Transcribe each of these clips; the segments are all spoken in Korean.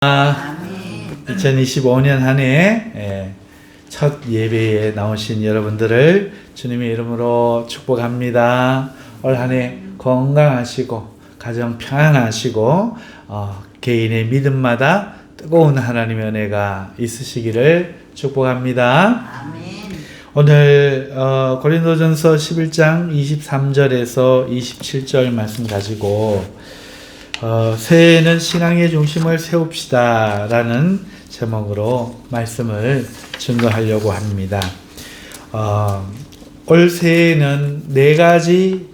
아멘. 2025년 한 해 첫 예배에 나오신 여러분들을 주님의 이름으로 축복합니다. 올 한 해 건강하시고 가정 평안하시고 개인의 믿음마다 뜨거운 하나님의 은혜가 있으시기를 축복합니다. 아멘. 오늘 고린도전서 11장 23절에서 27절 말씀 가지고 새해에는 신앙의 중심을 세웁시다 라는 제목으로 말씀을 증거하려고 합니다. 올 새해에는 네 가지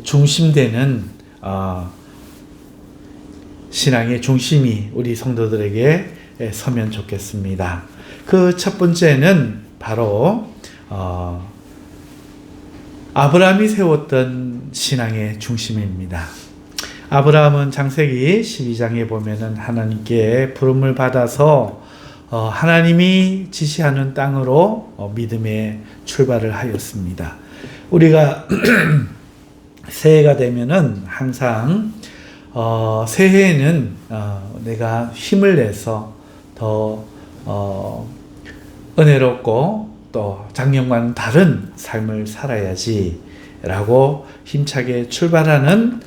중심되는 신앙의 중심이 우리 성도들에게 서면 좋겠습니다. 그 첫 번째는 바로 아브라함이 세웠던 신앙의 중심입니다. 아브라함은 창세기 12장에 보면은 하나님께 부름을 받아서 하나님이 지시하는 땅으로 믿음의 출발을 하였습니다. 우리가 새해가 되면은 항상 새해에는 내가 힘을 내서 더 은혜롭고 또 작년과는 다른 삶을 살아야지 라고 힘차게 출발하는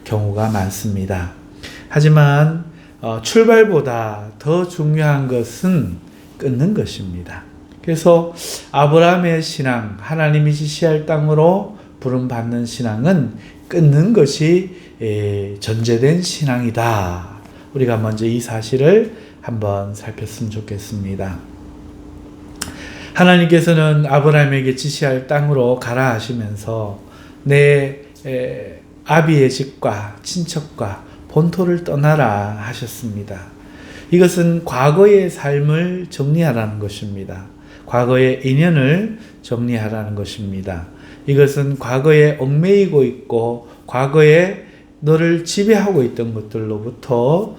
경우가 많습니다. 하지만 출발보다 더 중요한 것은 끊는 것입니다. 그래서 아브라함의 신앙, 하나님이 지시할 땅으로 부름받는 신앙은 끊는 것이 전제된 신앙이다. 우리가 먼저 이 사실을 한번 살폈으면 좋겠습니다. 하나님께서는 아브라함에게 지시할 땅으로 가라 하시면서 내 아비의 집과 친척과 본토를 떠나라 하셨습니다. 이것은 과거의 삶을 정리하라는 것입니다. 과거의 인연을 정리하라는 것입니다. 이것은 과거에 얽매이고 있고 과거에 너를 지배하고 있던 것들로부터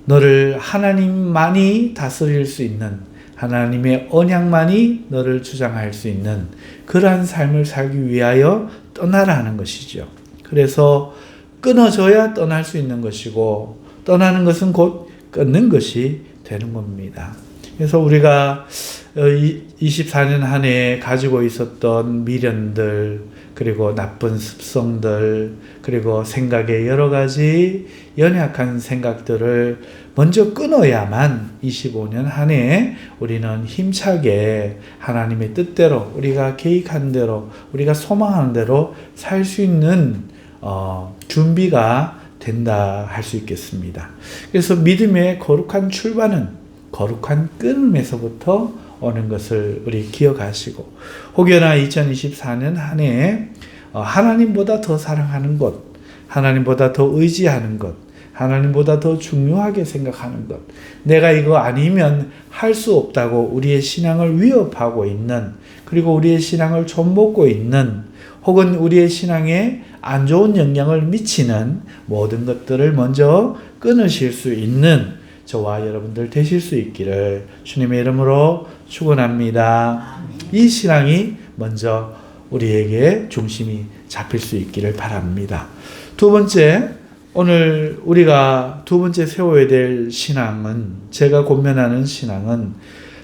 너를 하나님만이 다스릴 수 있는, 하나님의 언약만이 너를 주장할 수 있는 그러한 삶을 살기 위하여 떠나라는 것이죠. 그래서 끊어져야 떠날 수 있는 것이고 떠나는 것은 곧 끊는 것이 되는 겁니다. 그래서 우리가 24년 한 해 가지고 있었던 미련들, 그리고 나쁜 습성들, 그리고 생각의 여러 가지 연약한 생각들을 먼저 끊어야만 25년 한 해 우리는 힘차게 하나님의 뜻대로, 우리가 계획한 대로, 우리가 소망하는 대로 살 수 있는 준비가 된다 할 수 있겠습니다. 그래서 믿음의 거룩한 출발은 거룩한 끊음에서부터 오는 것을 우리 기억하시고, 혹여나 2024년 한 해 하나님보다 더 사랑하는 것, 하나님보다 더 의지하는 것, 하나님보다 더 중요하게 생각하는 것, 내가 이거 아니면 할 수 없다고 우리의 신앙을 위협하고 있는, 그리고 우리의 신앙을 좀먹고 있는, 혹은 우리의 신앙에 안 좋은 영향을 미치는 모든 것들을 먼저 끊으실 수 있는 저와 여러분들 되실 수 있기를 주님의 이름으로 축원합니다. 이 신앙이 먼저 우리에게 중심이 잡힐 수 있기를 바랍니다. 두 번째, 오늘 우리가 두 번째 세워야 될 신앙은, 제가 권면하는 신앙은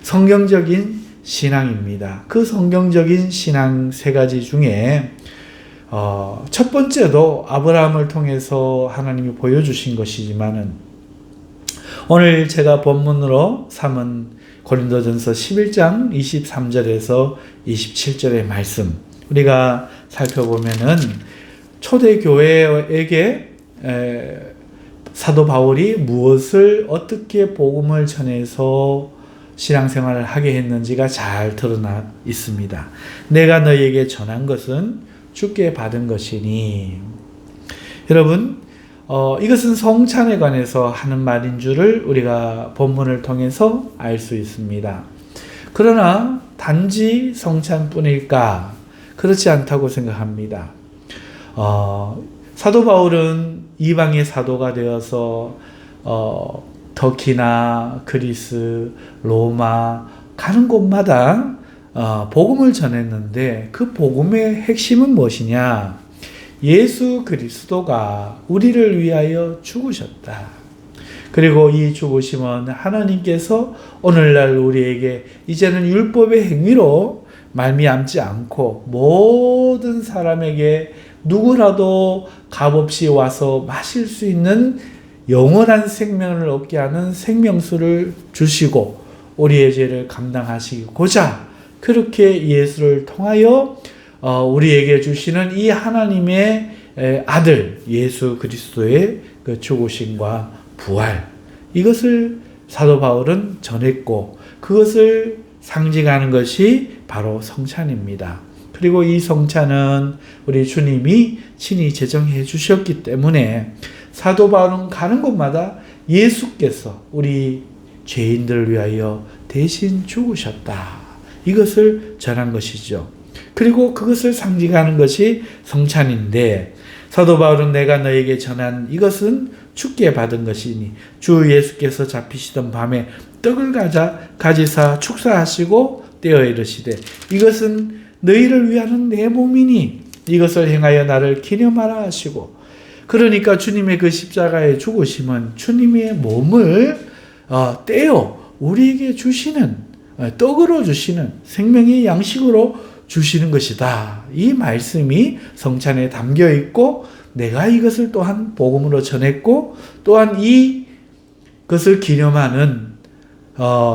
성경적인 신앙입니다. 그 성경적인 신앙 세 가지 중에 첫 번째도 아브라함을 통해서 하나님이 보여주신 것이지만은 오늘 제가 본문으로 삼은 고린도전서 11장 23절에서 27절의 말씀, 우리가 살펴보면은 초대교회에게 사도 바울이 무엇을 어떻게 복음을 전해서 신앙생활을 하게 했는지가 잘 드러나 있습니다. 내가 너희에게 전한 것은 주께 받은 것이니. 여러분, 이것은 성찬에 관해서 하는 말인 줄을 우리가 본문을 통해서 알 수 있습니다. 그러나 단지 성찬뿐일까? 그렇지 않다고 생각합니다. 사도 바울은 이방의 사도가 되어서 터키나 그리스, 로마 가는 곳마다 복음을 전했는데 그 복음의 핵심은 무엇이냐? 예수 그리스도가 우리를 위하여 죽으셨다. 그리고 이 죽으심은 하나님께서 오늘날 우리에게 이제는 율법의 행위로 말미암지 않고 모든 사람에게 누구라도 값없이 와서 마실 수 있는 영원한 생명을 얻게 하는 생명수를 주시고 우리의 죄를 감당하시고자 그렇게 예수를 통하여 우리에게 주시는 이 하나님의 아들 예수 그리스도의 그 죽으심과 부활, 이것을 사도 바울은 전했고 그것을 상징하는 것이 바로 성찬입니다. 그리고 이 성찬은 우리 주님이 친히 제정해 주셨기 때문에 사도 바울은 가는 곳마다 예수께서 우리 죄인들을 위하여 대신 죽으셨다, 이것을 전한 것이죠. 그리고 그것을 상징하는 것이 성찬인데, 사도 바울은 내가 너에게 전한 이것은 주께 받은 것이니 주 예수께서 잡히시던 밤에 떡을 가지사 축사하시고 떼어 이르시되 이것은 너희를 위하는 내 몸이니 이것을 행하여 나를 기념하라 하시고, 그러니까 주님의 그 십자가의 죽으심은 주님의 몸을 떼어 우리에게 주시는, 떡으로 주시는, 생명의 양식으로 주시는 것이다. 이 말씀이 성찬에 담겨 있고 내가 이것을 또한 복음으로 전했고 또한 이것을 기념하는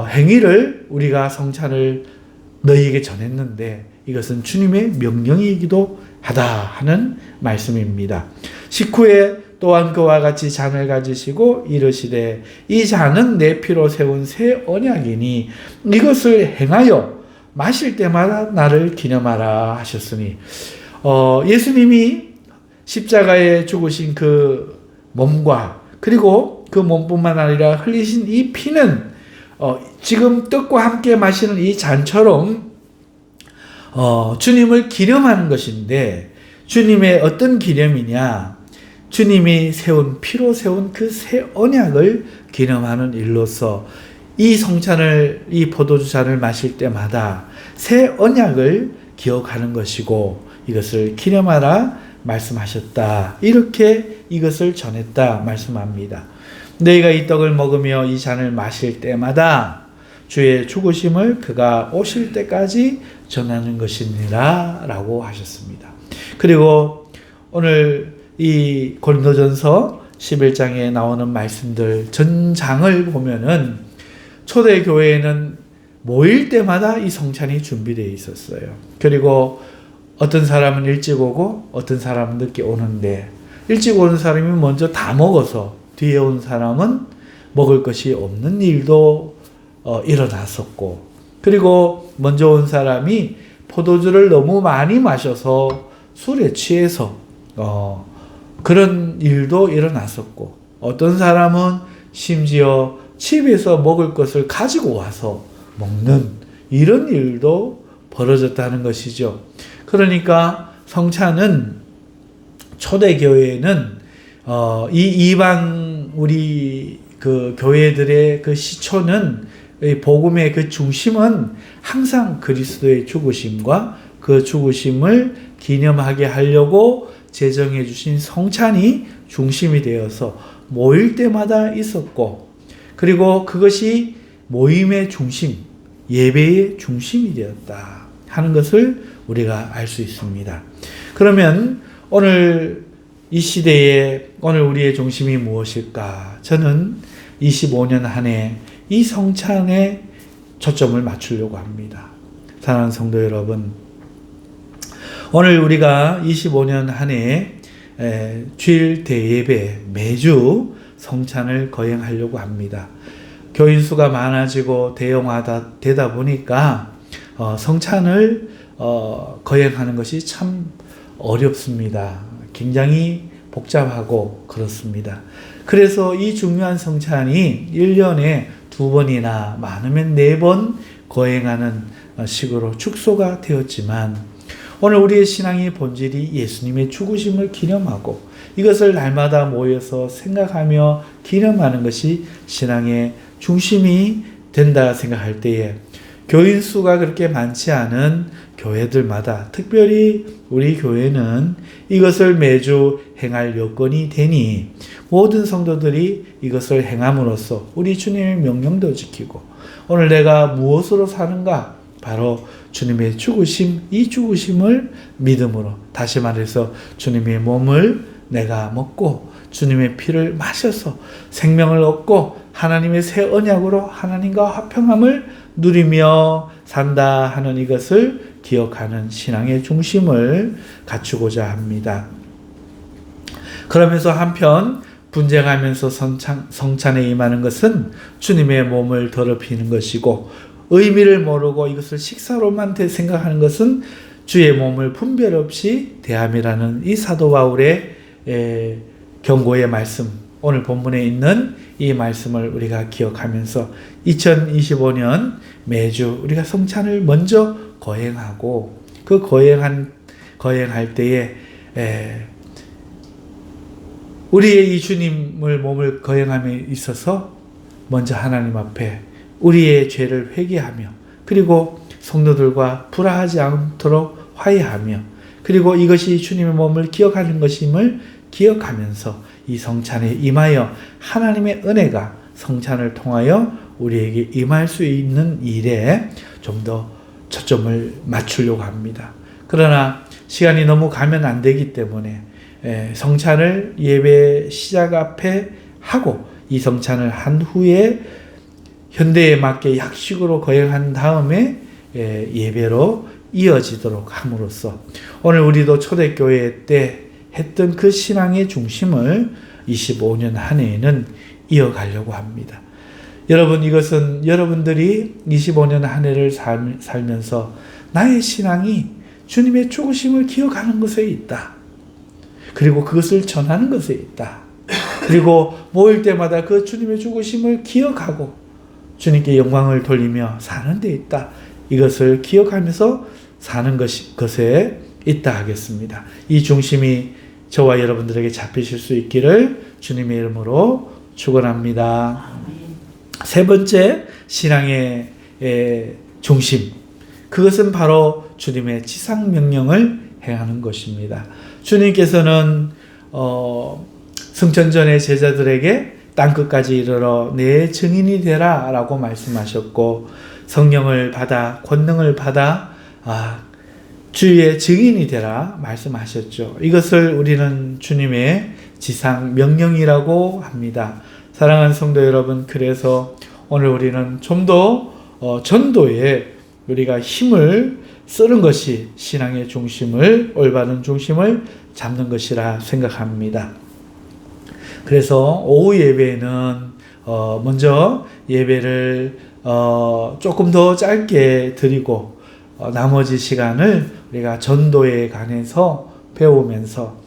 행위를 우리가 성찬을 너희에게 전했는데 이것은 주님의 명령이기도 하다 하는 말씀입니다. 식후에 또한 그와 같이 잔을 가지시고 이르시되 이 잔은 내 피로 세운 새 언약이니 이것을 행하여 마실 때마다 나를 기념하라 하셨으니, 예수님이 십자가에 죽으신 그 몸과 그리고 그 몸뿐만 아니라 흘리신 이 피는 지금 떡과 함께 마시는 이 잔처럼 주님을 기념하는 것인데, 주님의 어떤 기념이냐, 주님이 세운 피로 세운 그 새 언약을 기념하는 일로서 이 성찬을, 이 포도주 잔을 마실 때마다 새 언약을 기억하는 것이고 이것을 기념하라 말씀하셨다, 이렇게 이것을 전했다 말씀합니다. 너희가 이 떡을 먹으며 이 잔을 마실 때마다 주의 죽으심을 그가 오실 때까지 전하는 것이니라 라고 하셨습니다. 그리고 오늘 이 고린도전서 11장에 나오는 말씀들 전장을 보면은 초대교회에는 모일 때마다 이 성찬이 준비되어 있었어요. 그리고 어떤 사람은 일찍 오고 어떤 사람은 늦게 오는데, 일찍 오는 사람이 먼저 다 먹어서 뒤에 온 사람은 먹을 것이 없는 일도 일어났었고, 그리고 먼저 온 사람이 포도주를 너무 많이 마셔서 술에 취해서 그런 일도 일어났었고, 어떤 사람은 심지어 집에서 먹을 것을 가지고 와서 먹는 이런 일도 벌어졌다는 것이죠. 그러니까 성찬은 초대교회에는 이 이방 우리 그 교회들의 그 시초는 복음의 그 중심은 항상 그리스도의 죽으심과 그 죽으심을 기념하게 하려고 제정해 주신 성찬이 중심이 되어서 모일 때마다 있었고, 그리고 그것이 모임의 중심, 예배의 중심이 되었다 하는 것을 우리가 알 수 있습니다. 그러면 오늘 이 시대에 오늘 우리의 중심이 무엇일까? 저는 25년 한 해 이 성찬에 초점을 맞추려고 합니다. 사랑하는 성도 여러분, 오늘 우리가 25년 한 해 주일 대예배 매주 성찬을 거행하려고 합니다. 교인 수가 많아지고 대형화되다 보니까 성찬을 거행하는 것이 참 어렵습니다. 굉장히 복잡하고 그렇습니다. 그래서 이 중요한 성찬이 1년에 2번이나 많으면 4번 거행하는 식으로 축소가 되었지만, 오늘 우리의 신앙의 본질이 예수님의 죽으심을 기념하고 이것을 날마다 모여서 생각하며 기념하는 것이 신앙의 중심이 된다 생각할 때에, 교인 수가 그렇게 많지 않은 교회들마다 특별히 우리 교회는 이것을 매주 행할 여건이 되니 모든 성도들이 이것을 행함으로써 우리 주님의 명령도 지키고 오늘 내가 무엇으로 사는가? 바로 주님의 죽으심, 이 죽으심을 믿음으로, 다시 말해서 주님의 몸을 내가 먹고 주님의 피를 마셔서 생명을 얻고 하나님의 새 언약으로 하나님과 화평함을 누리며 산다 하는 이것을 기억하는 신앙의 중심을 갖추고자 합니다. 그러면서 한편 분쟁하면서 성찬에 임하는 것은 주님의 몸을 더럽히는 것이고, 의미를 모르고 이것을 식사로만 생각하는 것은 주의 몸을 분별 없이 대함이라는 이 사도 바울의 경고의 말씀, 오늘 본문에 있는 이 말씀을 우리가 기억하면서 2025년 매주 우리가 성찬을 먼저 거행하고, 그 거행할 때에 우리의 이 주님을 몸을 거행함에 있어서 먼저 하나님 앞에 우리의 죄를 회개하며, 그리고 성도들과 불화하지 않도록 화해하며, 그리고 이것이 주님의 몸을 기억하는 것임을 기억하면서 이 성찬에 임하여 하나님의 은혜가 성찬을 통하여 우리에게 임할 수 있는 일에 좀 더 초점을 맞추려고 합니다. 그러나 시간이 너무 가면 안 되기 때문에 성찬을 예배 시작 앞에 하고 이 성찬을 한 후에 현대에 맞게 약식으로 거행한 다음에 예배로 이어지도록 함으로써 오늘 우리도 초대교회 때 했던 그 신앙의 중심을 25년 한 해에는 이어가려고 합니다. 여러분, 이것은 여러분들이 25년 한 해를 살면서 나의 신앙이 주님의 죽으심을 기억하는 것에 있다. 그리고 그것을 전하는 것에 있다. 그리고 모일 때마다 그 주님의 죽으심을 기억하고 주님께 영광을 돌리며 사는 데 있다. 이것을 기억하면서 사는 것에 있다 하겠습니다. 이 중심이 저와 여러분들에게 잡히실 수 있기를 주님의 이름으로 축원합니다. 세 번째 신앙의 중심, 그것은 바로 주님의 지상명령을 행하는 것입니다. 주님께서는 승천 전에 제자들에게 땅끝까지 이르러 내 증인이 되라 라고 말씀하셨고, 성령을 받아 권능을 받아 주의 증인이 되라 말씀하셨죠. 이것을 우리는 주님의 지상 명령이라고 합니다. 사랑하는 성도 여러분, 그래서 오늘 우리는 좀 더 전도에 우리가 힘을 쓰는 것이 신앙의 중심을, 올바른 중심을 잡는 것이라 생각합니다. 그래서 오후 예배는 먼저 예배를 조금 더 짧게 드리고 나머지 시간을 우리가 전도에 관해서 배우면서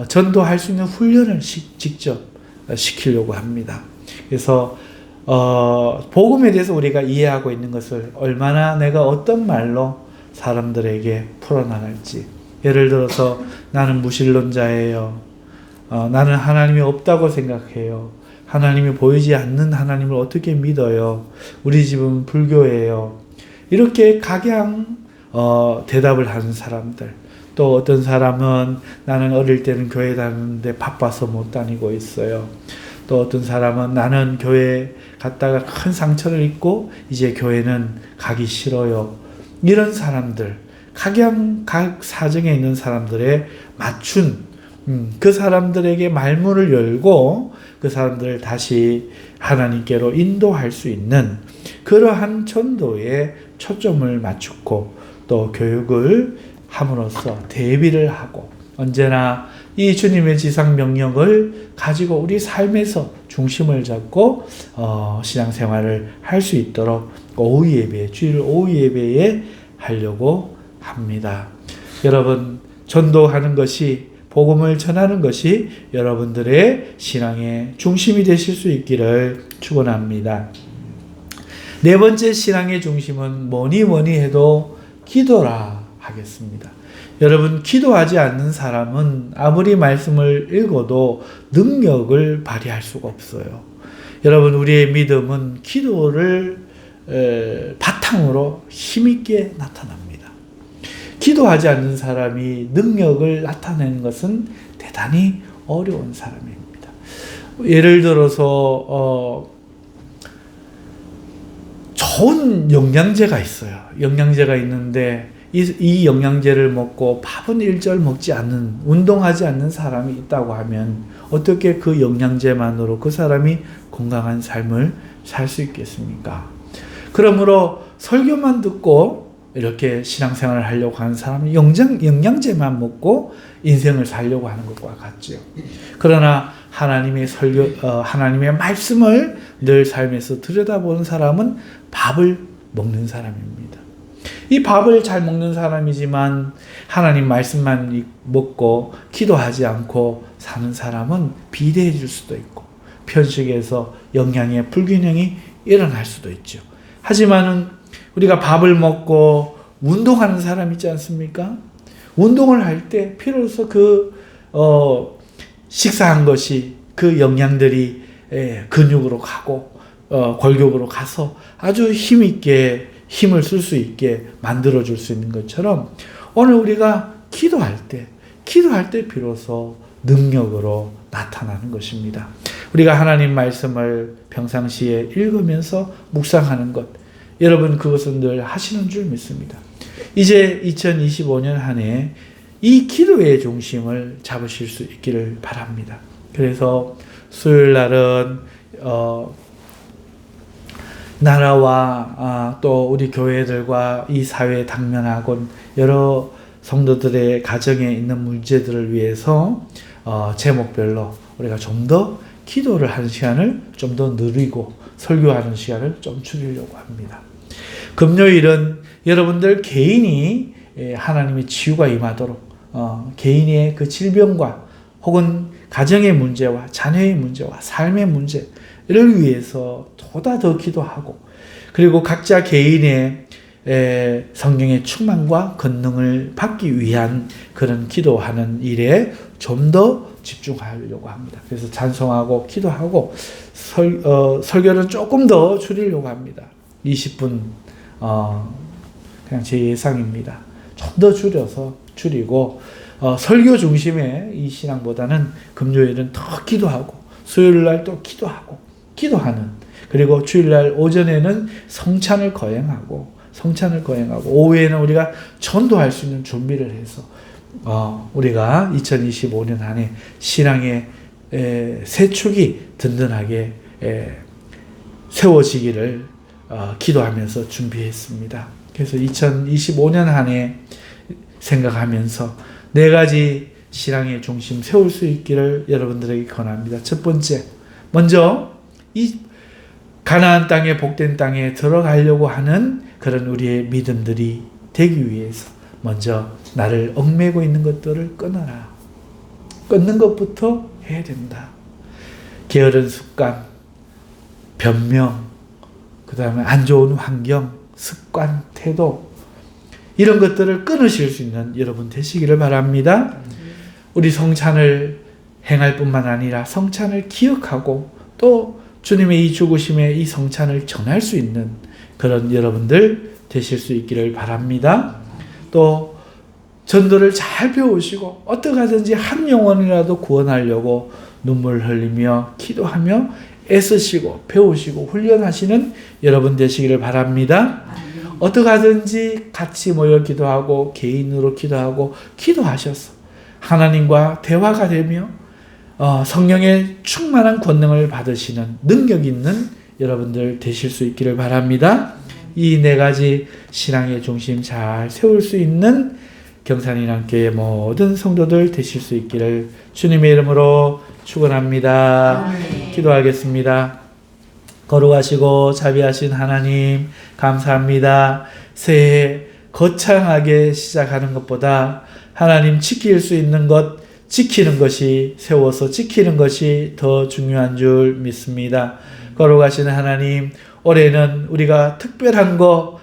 전도할 수 있는 훈련을 직접 시키려고 합니다. 그래서 복음에 대해서 우리가 이해하고 있는 것을 얼마나 내가 어떤 말로 사람들에게 풀어나갈지, 예를 들어서 나는 무신론자예요. 나는 하나님이 없다고 생각해요. 하나님이 보이지 않는 하나님을 어떻게 믿어요? 우리 집은 불교예요. 이렇게 각양 대답을 하는 사람들, 또 어떤 사람은 나는 어릴 때는 교회 다니는데 바빠서 못 다니고 있어요. 또 어떤 사람은 나는 교회 갔다가 큰 상처를 입고 이제 교회는 가기 싫어요. 이런 사람들, 각 사정에 있는 사람들에 맞춘 그 사람들에게 말문을 열고 그 사람들을 다시 하나님께로 인도할 수 있는 그러한 전도에 초점을 맞추고 또 교육을 함으로써 대비를 하고, 언제나 이 주님의 지상 명령을 가지고 우리 삶에서 중심을 잡고 신앙생활을 할 수 있도록 오후 예배, 주일 오후 예배에 하려고 합니다. 여러분, 전도하는 것이, 복음을 전하는 것이 여러분들의 신앙의 중심이 되실 수 있기를 축원합니다. 네 번째 신앙의 중심은 뭐니 해도 기도라 하겠습니다. 여러분, 기도하지 않는 사람은 아무리 말씀을 읽어도 능력을 발휘할 수가 없어요. 여러분, 우리의 믿음은 기도를 바탕으로 힘있게 나타납니다. 기도하지 않는 사람이 능력을 나타내는 것은 대단히 어려운 사람입니다. 예를 들어서 좋은 영양제가 있어요. 영양제가 있는데 이 영양제를 먹고 밥은 일절 먹지 않는, 운동하지 않는 사람이 있다고 하면 어떻게 그 영양제만으로 그 사람이 건강한 삶을 살 수 있겠습니까? 그러므로 설교만 듣고 이렇게 신앙생활을 하려고 하는 사람은 영양제만 먹고 인생을 살려고 하는 것과 같죠. 그러나 하나님의 말씀을 늘 삶에서 들여다보는 사람은 밥을 먹는 사람입니다. 이 밥을 잘 먹는 사람이지만 하나님 말씀만 먹고 기도하지 않고 사는 사람은 비대해질 수도 있고 편식에서 영양의 불균형이 일어날 수도 있죠. 하지만은 우리가 밥을 먹고 운동하는 사람 있지 않습니까? 운동을 할 때 비로소 식사한 것이 그 영양들이 근육으로 가고 골격으로 가서 아주 힘을 쓸 수 있게 만들어줄 수 있는 것처럼 오늘 우리가 기도할 때 비로소 능력으로 나타나는 것입니다. 우리가 하나님 말씀을 평상시에 읽으면서 묵상하는 것, 여러분 그것은 늘 하시는 줄 믿습니다. 이제 2025년 한 해 이 기도의 중심을 잡으실 수 있기를 바랍니다. 그래서 수요일 날은 나라와 또 우리 교회들과 이 사회에 당면하곤 여러 성도들의 가정에 있는 문제들을 위해서 제목별로 우리가 좀 더 기도를 하는 시간을 좀 더 누리고 설교하는 시간을 좀 줄이려고 합니다. 금요일은 여러분들 개인이 하나님의 치유가 임하도록 개인의 그 질병과 혹은 가정의 문제와 자녀의 문제와 삶의 문제를 위해서 보다 더 기도하고 그리고 각자 개인의 성령의 충만과 권능을 받기 위한 그런 기도하는 일에 좀 더 집중하려고 합니다. 그래서 찬송하고 기도하고 설교는 조금 더 줄이려고 합니다. 20분 그냥 제 예상입니다. 좀 더 줄이고 설교 중심의 이 신앙보다는 금요일은 더 기도하고 수요일 날 또 기도하는 그리고 주일날 오전에는 성찬을 거행하고 오후에는 우리가 전도할 수 있는 준비를 해서 우리가 2025년 안에 신앙의 새 축이 든든하게 세워지기를 기도하면서 준비했습니다. 그래서 2025년 안에 생각하면서 4가지 신앙의 중심 세울 수 있기를 여러분들에게 권합니다. 첫 번째, 먼저 이 가나안 땅에 복된 땅에 들어가려고 하는 그런 우리의 믿음들이 되기 위해서 먼저 나를 얽매고 있는 것들을 끊어라. 끊는 것부터 해야 된다. 게으른 습관, 변명, 그 다음에 안 좋은 환경, 습관, 태도 이런 것들을 끊으실 수 있는 여러분 되시기를 바랍니다. 우리 성찬을 행할 뿐만 아니라 성찬을 기억하고 또 주님의 이 죽으심에 이 성찬을 전할 수 있는 그런 여러분들 되실 수 있기를 바랍니다. 또 전도를 잘 배우시고 어떻게 하든지 한 영혼이라도 구원하려고 눈물 흘리며 기도하며 애쓰시고 배우시고 훈련하시는 여러분 되시기를 바랍니다. 어떻게 하든지 같이 모여 기도하고 개인으로 기도하고 기도하셔서 하나님과 대화가 되며 성령의 충만한 권능을 받으시는 능력 있는 여러분들 되실 수 있기를 바랍니다. 이 4가지 신앙의 중심 잘 세울 수 있는 경산인함교회 모든 성도들 되실 수 있기를 주님의 이름으로 축원합니다. 기도하겠습니다. 거룩하시고 자비하신 하나님 감사합니다. 새해 거창하게 시작하는 것보다 하나님 지킬 수 있는 것 지키는 것이 세워서 지키는 것이 더 중요한 줄 믿습니다. 거룩하신 하나님 올해는 우리가 특별한 거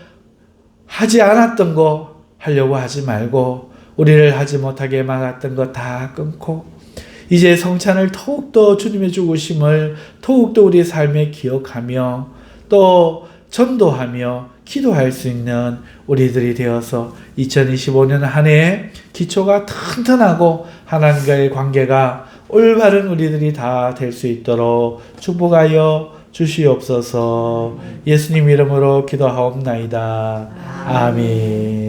하지 않았던 거 하려고 하지 말고 우리를 하지 못하게 막았던 거 다 끊고 이제 성찬을 더욱더 주님의 죽으심을 더욱더 우리의 삶에 기억하며 또 전도하며 기도할 수 있는 우리들이 되어서 2025년 한 해에 기초가 튼튼하고 하나님과의 관계가 올바른 우리들이 다 될 수 있도록 축복하여 주시옵소서. 예수님 이름으로 기도하옵나이다. 아멘.